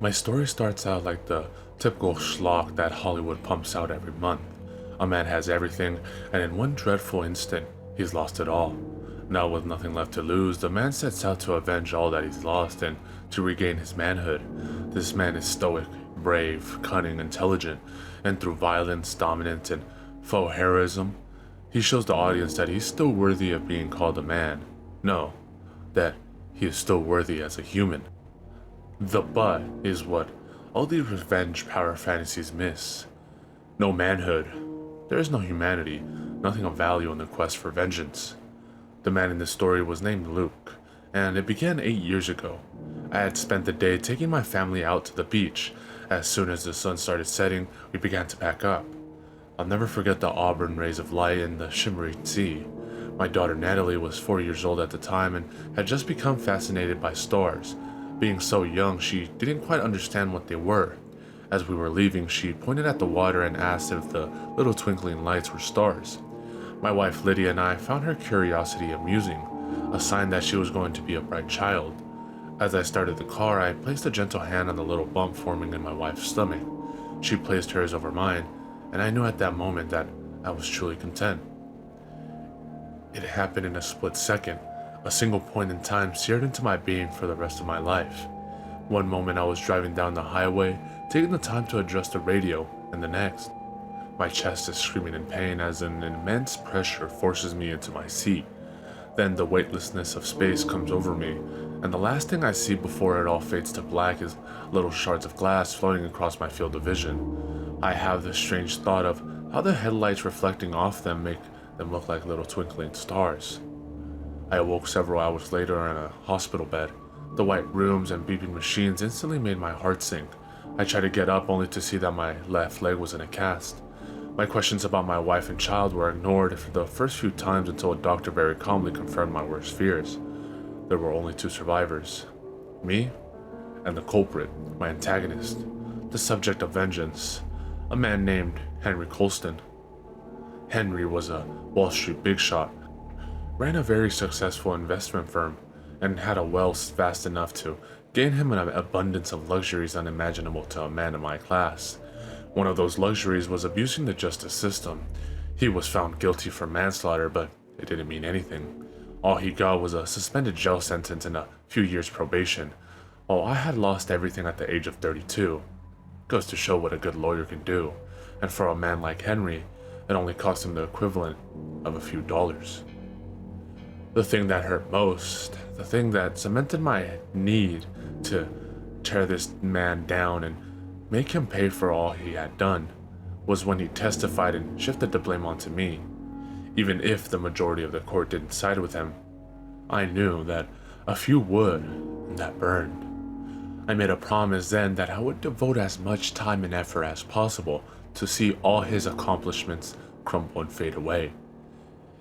My story starts out like the typical schlock that Hollywood pumps out every month. A man has everything, and in one dreadful instant, he's lost it all. Now, with nothing left to lose, the man sets out to avenge all that he's lost and to regain his manhood. This man is stoic, brave, cunning, intelligent, and through violence, dominance, and faux heroism, he shows the audience that he's still worthy of being called a man. No, that he is still worthy as a human. The but is what all these revenge power fantasies miss. No manhood. There is no humanity, nothing of value in the quest for vengeance. The man in this story was named Luke, and it began 8 years ago. I had spent the day taking my family out to the beach. As soon as the sun started setting, we began to pack up. I'll never forget the auburn rays of light in the shimmering sea. My daughter Natalie was 4 years old at the time and had just become fascinated by stars. Being so young, she didn't quite understand what they were. As we were leaving, she pointed at the water and asked if the little twinkling lights were stars. My wife Lydia and I found her curiosity amusing, a sign that she was going to be a bright child. As I started the car, I placed a gentle hand on the little bump forming in my wife's stomach. She placed hers over mine, and I knew at that moment that I was truly content. It happened in a split second. A single point in time seared into my being for the rest of my life. One moment I was driving down the highway, taking the time to adjust the radio, and the next, my chest is screaming in pain as an immense pressure forces me into my seat. Then the weightlessness of space comes over me, and the last thing I see before it all fades to black is little shards of glass floating across my field of vision. I have this strange thought of how the headlights reflecting off them make them look like little twinkling stars. I awoke several hours later in a hospital bed. The white rooms and beeping machines instantly made my heart sink. I tried to get up only to see that my left leg was in a cast. My questions about my wife and child were ignored for the first few times until a doctor very calmly confirmed my worst fears. There were only two survivors. Me and the culprit, my antagonist, the subject of vengeance, a man named Henry Colston. Henry was a Wall Street big shot, ran a very successful investment firm, and had a wealth vast enough to gain him an abundance of luxuries unimaginable to a man of my class. One of those luxuries was abusing the justice system. He was found guilty for manslaughter, but it didn't mean anything. All he got was a suspended jail sentence and a few years probation, while I had lost everything at the age of 32. Goes to show what a good lawyer can do, and for a man like Henry, it only cost him the equivalent of a few dollars. The thing that hurt most, the thing that cemented my need to tear this man down and make him pay for all he had done, was when he testified and shifted the blame onto me. Even if the majority of the court didn't side with him, I knew that a few would, and that burned. I made a promise then that I would devote as much time and effort as possible to see all his accomplishments crumble and fade away.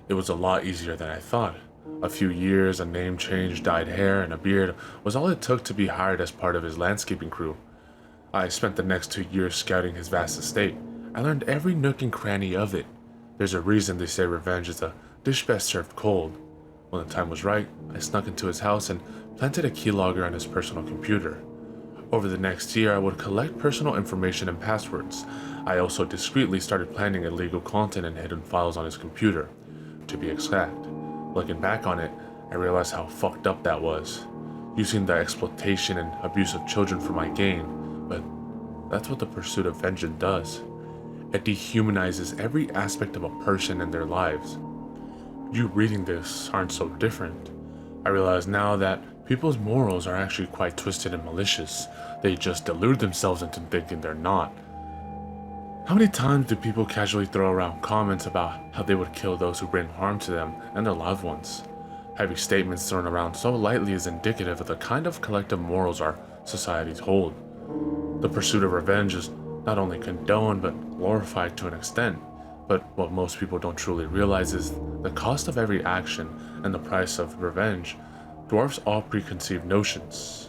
It was a lot easier than I thought. A few years, a name change, dyed hair, and a beard was all it took to be hired as part of his landscaping crew. I spent the next 2 years scouting his vast estate. I learned every nook and cranny of it. There's a reason they say revenge is a dish best served cold. When the time was right, I snuck into his house and planted a keylogger on his personal computer. Over the next year, I would collect personal information and passwords. I also discreetly started planting illegal content and hidden files on his computer. To be exact, looking back on it, I realized how fucked up that was. Using the exploitation and abuse of children for my gain, but that's what the pursuit of vengeance does. It dehumanizes every aspect of a person and their lives. You reading this aren't so different. I realize now that people's morals are actually quite twisted and malicious. They just delude themselves into thinking they're not. How many times do people casually throw around comments about how they would kill those who bring harm to them and their loved ones? Heavy statements thrown around so lightly is indicative of the kind of collective morals our societies hold. The pursuit of revenge is not only condoned but glorified to an extent, but what most people don't truly realize is the cost of every action and the price of revenge dwarfs all preconceived notions.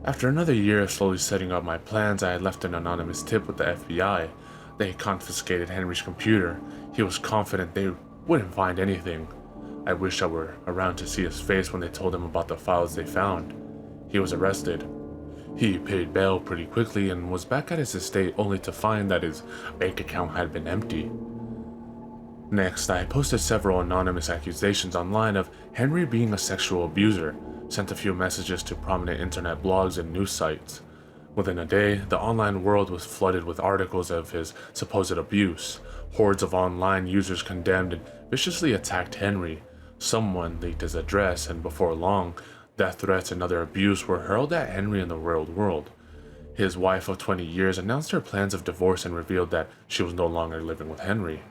After another year of slowly setting up my plans, I had left an anonymous tip with the FBI. They confiscated Henry's computer. He was confident they wouldn't find anything. I wish I were around to see his face when they told him about the files they found. He was arrested. He paid bail pretty quickly and was back at his estate only to find that his bank account had been empty. Next, I posted several anonymous accusations online of Henry being a sexual abuser, sent a few messages to prominent internet blogs and news sites. Within a day, the online world was flooded with articles of his supposed abuse. Hordes of online users condemned and viciously attacked Henry. Someone leaked his address, and before long, death threats and other abuse were hurled at Henry in the real world. His wife of 20 years announced her plans of divorce and revealed that she was no longer living with Henry.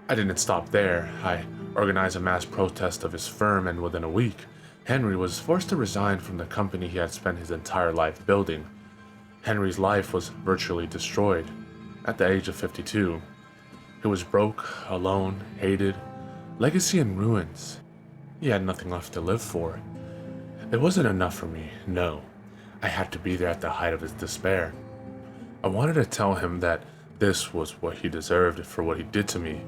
I didn't stop there. I organized a mass protest of his firm, and within a week, Henry was forced to resign from the company he had spent his entire life building. Henry's life was virtually destroyed at the age of 52. He was broke, alone, hated, legacy in ruins. He had nothing left to live for. It wasn't enough for me, no. I had to be there at the height of his despair. I wanted to tell him that this was what he deserved for what he did to me.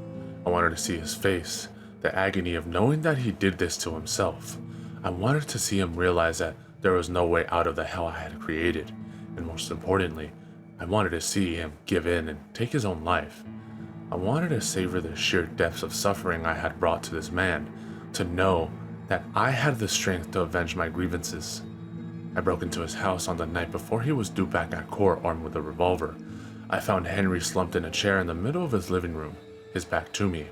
I wanted to see his face, the agony of knowing that he did this to himself. I wanted to see him realize that there was no way out of the hell I had created, and most importantly, I wanted to see him give in and take his own life. I wanted to savor the sheer depths of suffering I had brought to this man, to know that I had the strength to avenge my grievances. I broke into his house on the night before he was due back at court armed with a revolver. I found Henry slumped in a chair in the middle of his living room, his back to me.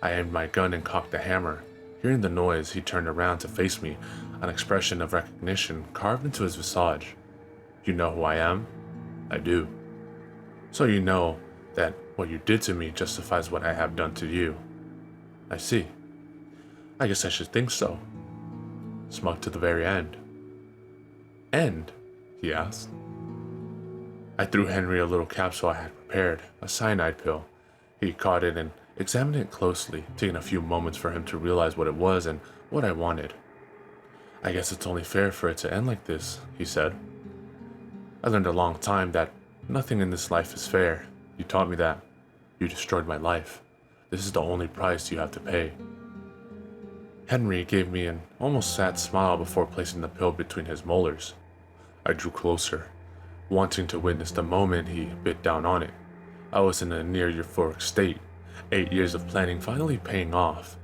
I aimed my gun and cocked the hammer. Hearing the noise, he turned around to face me, an expression of recognition carved into his visage. "You know who I am?" "I do." "So you know that what you did to me justifies what I have done to you." "I see. I guess I should think so." "Smug to the very end." "End?" he asked. I threw Henry a little capsule I had prepared, a cyanide pill. He caught it and examined it closely, taking a few moments for him to realize what it was and what I wanted. "I guess it's only fair for it to end like this," he said. "I learned a long time that nothing in this life is fair. You taught me that. You destroyed my life. This is the only price you have to pay." Henry gave me an almost sad smile before placing the pill between his molars. I drew closer, wanting to witness the moment he bit down on it. I was in a near euphoric state, 8 years of planning finally paying off.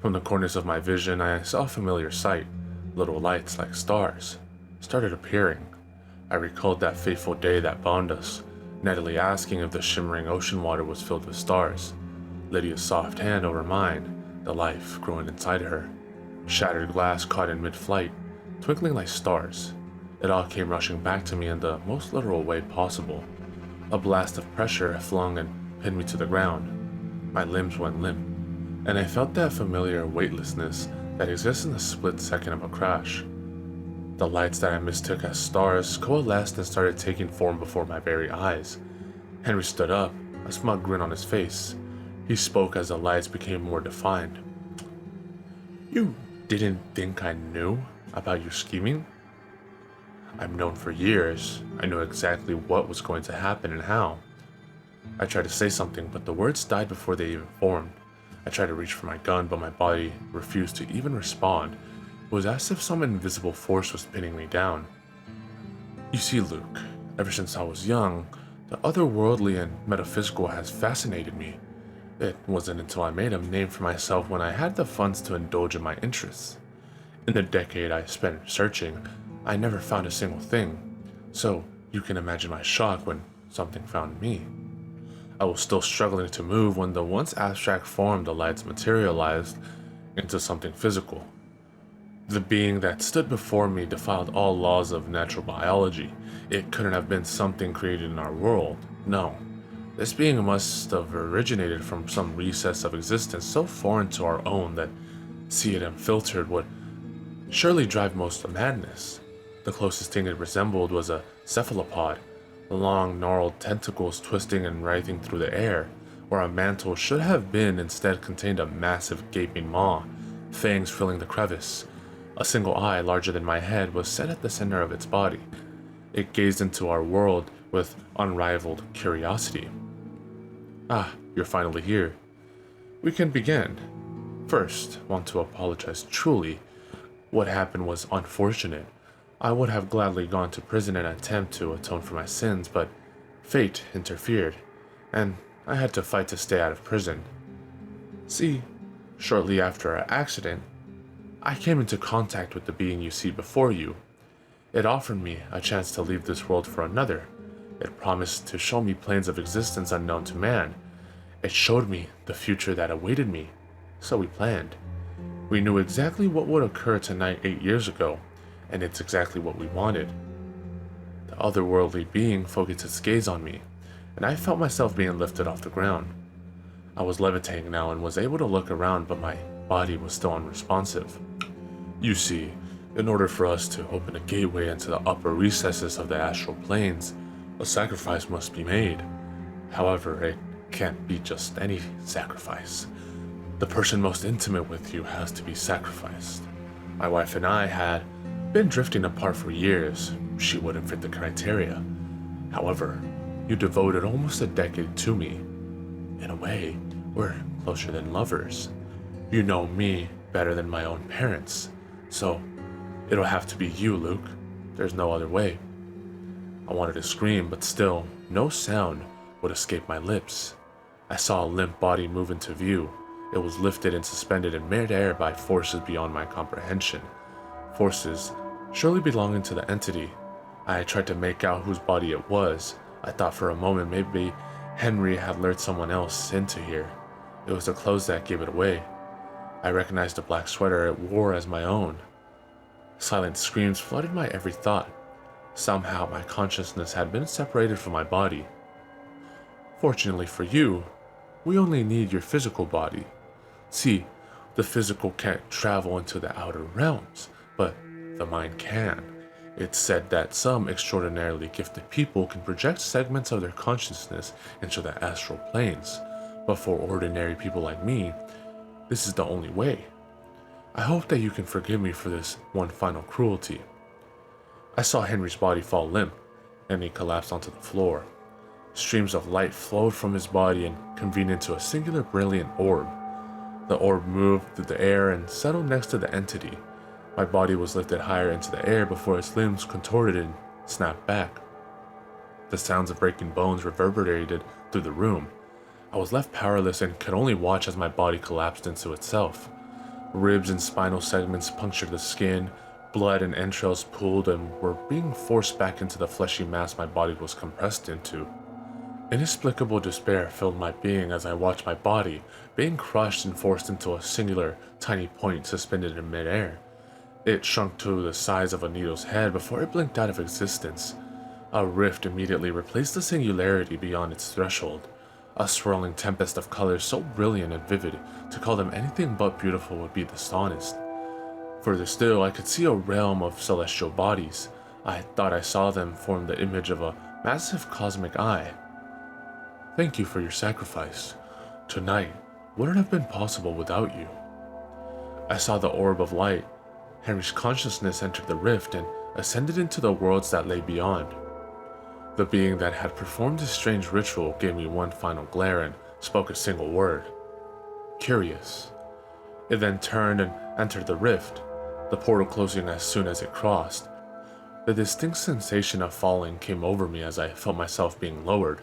From the corners of my vision, I saw a familiar sight. Little lights like stars started appearing. I recalled that fateful day that bound us, Natalie asking if the shimmering ocean water was filled with stars. Lydia's soft hand over mine, the life growing inside her. Shattered glass caught in mid-flight, twinkling like stars. It all came rushing back to me in the most literal way possible. A blast of pressure flung and pinned me to the ground. My limbs went limp, and I felt that familiar weightlessness that exists in the split second of a crash. The lights that I mistook as stars coalesced and started taking form before my very eyes. Henry stood up, a smug grin on his face. He spoke as the lights became more defined. "You didn't think I knew about your scheming? I've known for years. I knew exactly what was going to happen and how." I tried to say something, but the words died before they even formed. I tried to reach for my gun, but my body refused to even respond. It was as if some invisible force was pinning me down. "You see, Luke, ever since I was young, the otherworldly and metaphysical has fascinated me. It wasn't until I made a name for myself when I had the funds to indulge in my interests. In the decade I spent searching, I never found a single thing, so you can imagine my shock when something found me. I was still struggling to move when the once abstract form the lights materialized into something physical. The being that stood before me defied all laws of natural biology. It couldn't have been something created in our world. No. This being must have originated from some recess of existence so foreign to our own that see it unfiltered would surely drive most to madness. The closest thing it resembled was a cephalopod, long gnarled tentacles twisting and writhing through the air, where a mantle should have been instead contained a massive gaping maw, fangs filling the crevice. A single eye larger than my head was set at the center of its body. It gazed into our world with unrivaled curiosity. "Ah, you're finally here. We can begin. First, want to apologize truly. What happened was unfortunate. I would have gladly gone to prison in an attempt to atone for my sins, but fate interfered, and I had to fight to stay out of prison. See, shortly after our accident, I came into contact with the being you see before you. It offered me a chance to leave this world for another. It promised to show me planes of existence unknown to man. It showed me the future that awaited me. So we planned. We knew exactly what would occur tonight 8 years ago, and it's exactly what we wanted. The otherworldly being focused its gaze on me, and I felt myself being lifted off the ground. I was levitating now and was able to look around, but my body was still unresponsive. You see, in order for us to open a gateway into the upper recesses of the astral planes, a sacrifice must be made. However, it can't be just any sacrifice. The person most intimate with you has to be sacrificed. My wife and I had been drifting apart for years. She wouldn't fit the criteria. However, you devoted almost a decade to me. In a way, we're closer than lovers. You know me better than my own parents. So, it'll have to be you, Luke. There's no other way. I wanted to scream, but still, no sound would escape my lips. I saw a limp body move into view. It was lifted and suspended in mid-air by forces beyond my comprehension. Forces surely belonging to the entity. I tried to make out whose body it was. I thought for a moment maybe Henry had lured someone else into here. It was the clothes that gave it away. I recognized the black sweater it wore as my own. Silent screams flooded my every thought. Somehow my consciousness had been separated from my body. Fortunately for you, we only need your physical body. See, the physical can't travel into the outer realms, but the mind can. It's said that some extraordinarily gifted people can project segments of their consciousness into the astral planes, but for ordinary people like me, this is the only way. I hope that you can forgive me for this one final cruelty. I saw Henry's body fall limp, and he collapsed onto the floor. Streams of light flowed from his body and convened into a singular brilliant orb. The orb moved through the air and settled next to the entity. My body was lifted higher into the air before its limbs contorted and snapped back. The sounds of breaking bones reverberated through the room. I was left powerless and could only watch as my body collapsed into itself. Ribs and spinal segments punctured the skin, blood and entrails pooled and were being forced back into the fleshy mass my body was compressed into. Inexplicable despair filled my being as I watched my body being crushed and forced into a singular, tiny point suspended in midair. It shrunk to the size of a needle's head before it blinked out of existence. A rift immediately replaced the singularity beyond its threshold. A swirling tempest of colors so brilliant and vivid, to call them anything but beautiful would be dishonest. Further still, I could see a realm of celestial bodies. I thought I saw them form the image of a massive cosmic eye. Thank you for your sacrifice. Tonight wouldn't have been possible without you. I saw the orb of light. Henry's consciousness entered the rift and ascended into the worlds that lay beyond. The being that had performed this strange ritual gave me one final glare and spoke a single word. Curious. It then turned and entered the rift, the portal closing as soon as it crossed. The distinct sensation of falling came over me as I felt myself being lowered.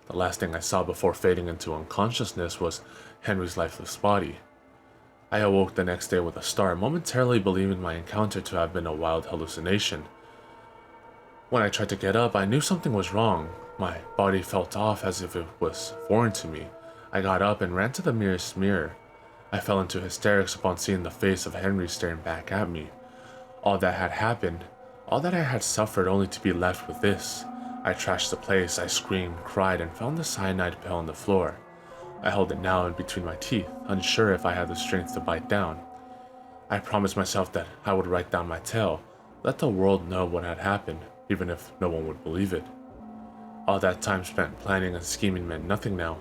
The last thing I saw before fading into unconsciousness was Henry's lifeless body. I awoke the next day with a start, momentarily believing my encounter to have been a wild hallucination. When I tried to get up, I knew something was wrong. My body felt off as if it was foreign to me. I got up and ran to the nearest mirror. I fell into hysterics upon seeing the face of Henry staring back at me. All that had happened, all that I had suffered only to be left with this. I trashed the place, I screamed, cried, and found the cyanide pill on the floor. I held it now in between my teeth, unsure if I had the strength to bite down. I promised myself that I would write down my tale, let the world know what had happened, even if no one would believe it. All that time spent planning and scheming meant nothing now.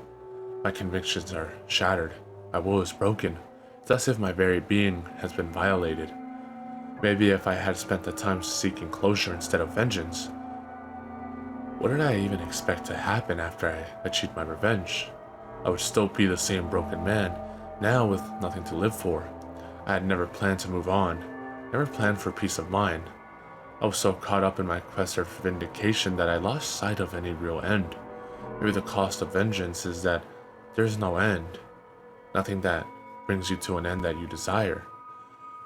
My convictions are shattered. My will is broken. It's as if my very being has been violated. Maybe if I had spent the time seeking closure instead of vengeance. What did I even expect to happen after I achieved my revenge? I would still be the same broken man, now with nothing to live for. I had never planned to move on, never planned for peace of mind. I was so caught up in my quest for vindication that I lost sight of any real end. Maybe the cost of vengeance is that there's no end. Nothing that brings you to an end that you desire.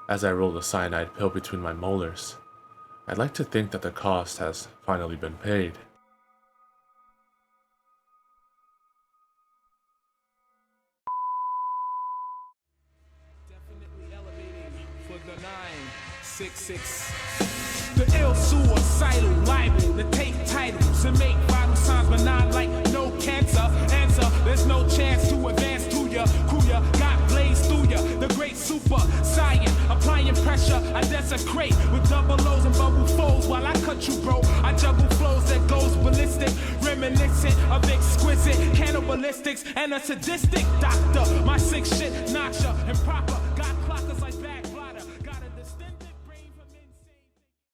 As I roll the cyanide pill between my molars, I'd like to think that the cost has finally been paid. Definitely elevating for the 966. The ill suicidal liable to take titles and make vital signs benign like no cancer. Answer, there's no chance to advance to ya. Kuya got blazed through ya. The great super science applying pressure. I desecrate with double O's and bubble folds while I cut you, bro. I juggle flows that goes ballistic, reminiscent of exquisite cannibalistics and a sadistic doctor. My sick shit knocks ya improper.